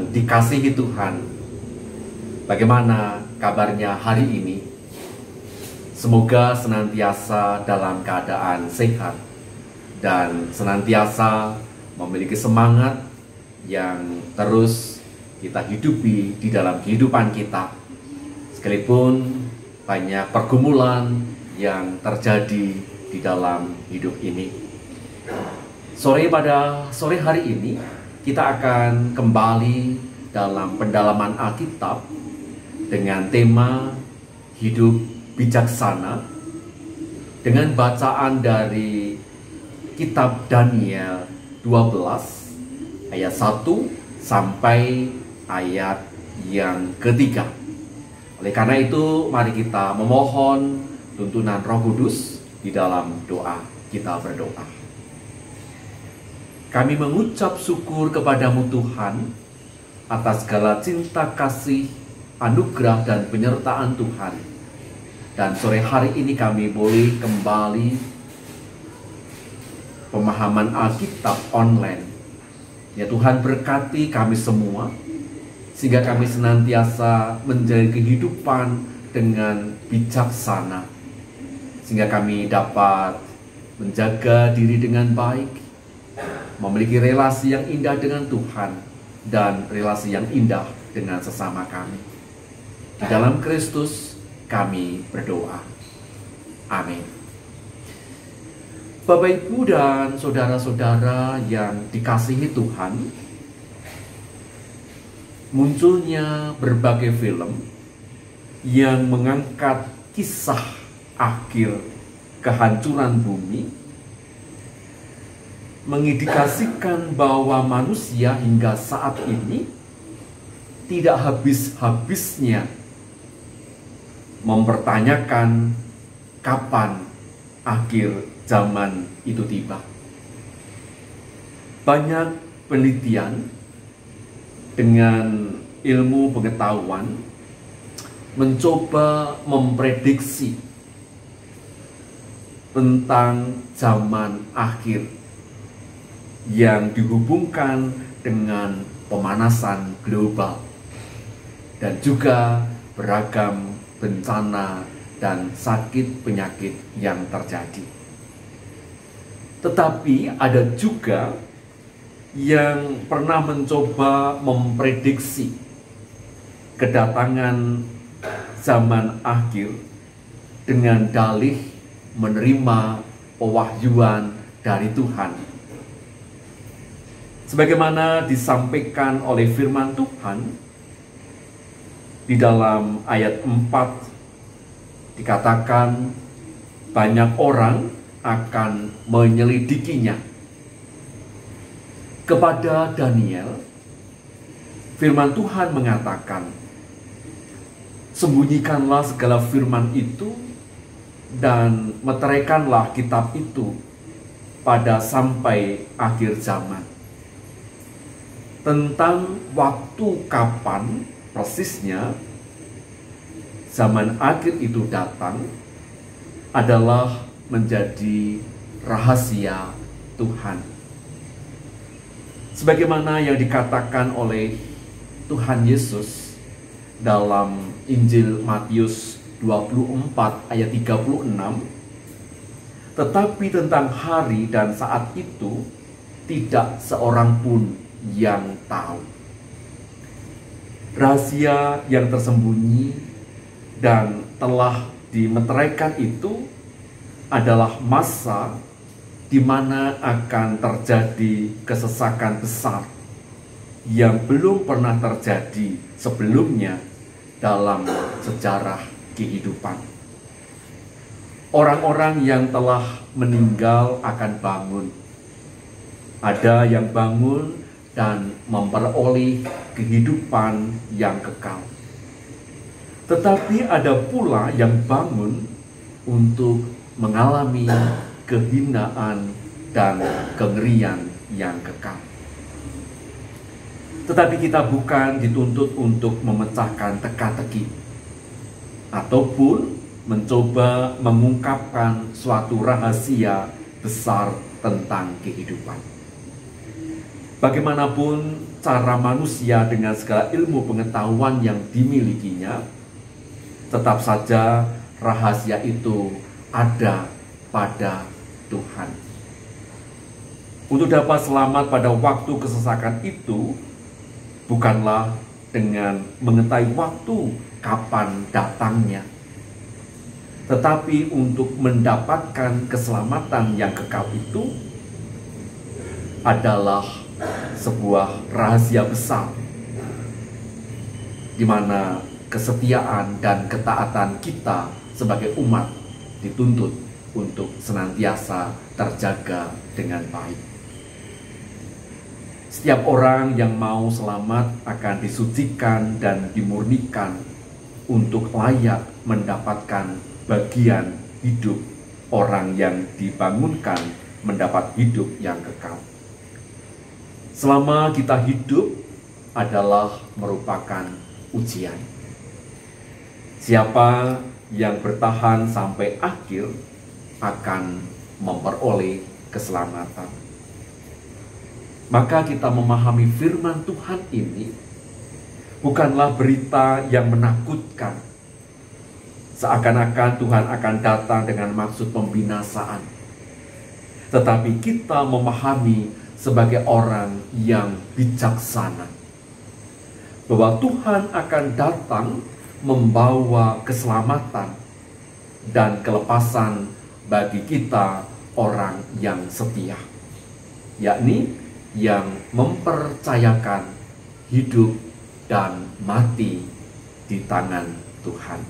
yang dikasihi Tuhan, bagaimana kabarnya hari ini? Semoga senantiasa dalam keadaan sehat dan senantiasa memiliki semangat yang terus kita hidupi di dalam kehidupan kita, sekalipun banyak pergumulan yang terjadi di dalam hidup ini. Pada sore hari ini kita akan kembali dalam pendalaman Alkitab dengan tema hidup bijaksana dengan bacaan dari kitab Daniel 12 ayat 1 sampai ayat yang ketiga. Oleh karena itu, mari kita memohon tuntunan Roh Kudus di dalam doa. Kita berdoa. Kami mengucap syukur kepadamu Tuhan atas segala cinta kasih, anugerah dan penyertaan Tuhan. Dan sore hari ini kami boleh kembali pemahaman Alkitab online. Ya Tuhan, berkati kami semua sehingga kami senantiasa menjalani kehidupan dengan bijaksana, sehingga kami dapat menjaga diri dengan baik, memiliki relasi yang indah dengan Tuhan dan relasi yang indah dengan sesama kami. Di dalam Kristus kami berdoa. Amin. Bapak, Ibu, dan saudara-saudara yang dikasihi Tuhan, munculnya berbagai film yang mengangkat kisah akhir kehancuran bumi, mengindikasikan bahwa manusia hingga saat ini tidak habis-habisnya mempertanyakan kapan akhir zaman itu tiba. Banyak penelitian dengan ilmu pengetahuan mencoba memprediksi tentang zaman akhir yang dihubungkan dengan pemanasan global dan juga beragam bencana dan sakit penyakit yang terjadi. Tetapi ada juga yang pernah mencoba memprediksi kedatangan zaman akhir dengan dalih menerima pewahyuan dari Tuhan. Sebagaimana disampaikan oleh firman Tuhan di dalam ayat 4, dikatakan banyak orang akan menyelidikinya. Kepada Daniel, firman Tuhan mengatakan, sembunyikanlah segala firman itu dan meteraikanlah kitab itu pada sampai akhir zaman. Tentang waktu kapan persisnya zaman akhir itu datang adalah menjadi rahasia Tuhan. Sebagaimana yang dikatakan oleh Tuhan Yesus dalam Injil Matius 24 ayat 36, tetapi tentang hari dan saat itu tidak seorang pun yang tahu. Rahasia yang tersembunyi dan telah dimeteraikan itu adalah masa di mana akan terjadi kesesakan besar yang belum pernah terjadi sebelumnya dalam sejarah kehidupan. Orang-orang yang telah meninggal akan bangun. Ada yang bangun dan memperoleh kehidupan yang kekal. Tetapi ada pula yang bangun untuk mengalami kehinaan dan kengerian yang kekal. Tetapi kita bukan dituntut untuk memecahkan teka-teki ataupun mencoba mengungkapkan suatu rahasia besar tentang kehidupan. Bagaimanapun cara manusia dengan segala ilmu pengetahuan yang dimilikinya, tetap saja rahasia itu ada pada Tuhan. Untuk dapat selamat pada waktu kesesakan itu, bukanlah dengan mengetahui waktu kapan datangnya, tetapi untuk mendapatkan keselamatan yang kekal itu adalah sebuah rahasia besar, di mana kesetiaan dan ketaatan kita sebagai umat dituntut untuk senantiasa terjaga dengan baik. Setiap orang yang mau selamat akan disucikan dan dimurnikan untuk layak mendapatkan bagian hidup orang yang dibangunkan mendapat hidup yang kekal. Selama kita hidup adalah merupakan ujian. Siapa yang bertahan sampai akhir akan memperoleh keselamatan. Maka kita memahami firman Tuhan ini bukanlah berita yang menakutkan, seakan-akan Tuhan akan datang dengan maksud pembinasaan. Tetapi kita memahami sebagai orang yang bijaksana, bahwa Tuhan akan datang membawa keselamatan dan kelepasan bagi kita orang yang setia, yakni yang mempercayakan hidup dan mati di tangan Tuhan.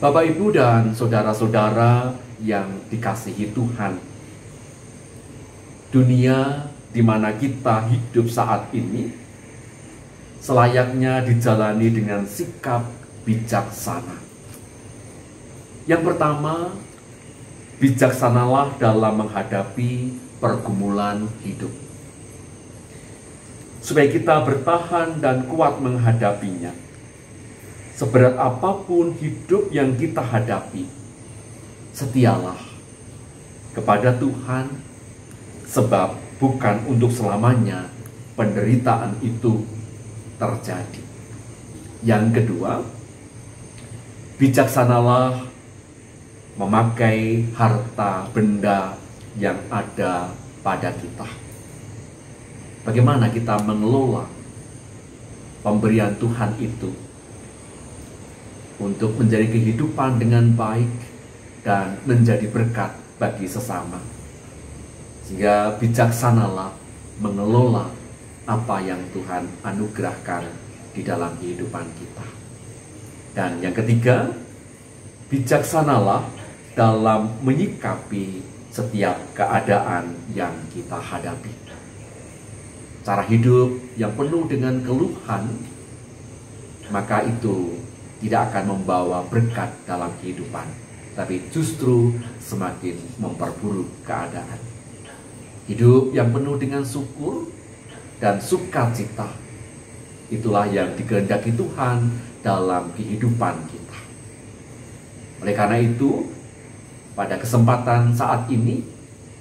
Bapak, Ibu, dan saudara-saudara yang dikasihi Tuhan, dunia di mana kita hidup saat ini selayaknya dijalani dengan sikap bijaksana. Yang pertama, bijaksanalah dalam menghadapi pergumulan hidup, supaya kita bertahan dan kuat menghadapinya. Seberat apapun hidup yang kita hadapi, setialah kepada Tuhan, sebab bukan untuk selamanya penderitaan itu terjadi. Yang kedua, bijaksanalah memakai harta benda yang ada pada kita. Bagaimana kita mengelola pemberian Tuhan itu untuk menjadi kehidupan dengan baik dan menjadi berkat bagi sesama. Sehingga bijaksanalah mengelola apa yang Tuhan anugerahkan di dalam kehidupan kita. Dan yang ketiga, bijaksanalah dalam menyikapi setiap keadaan yang kita hadapi. Cara hidup yang penuh dengan keluhan, maka itu tidak akan membawa berkat dalam kehidupan, tapi justru semakin memperburuk keadaan. Hidup yang penuh dengan syukur dan sukacita, itulah yang dikehendaki Tuhan dalam kehidupan kita. Oleh karena itu, pada kesempatan saat ini,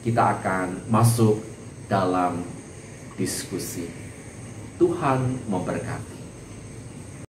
kita akan masuk dalam diskusi. Tuhan memberkati.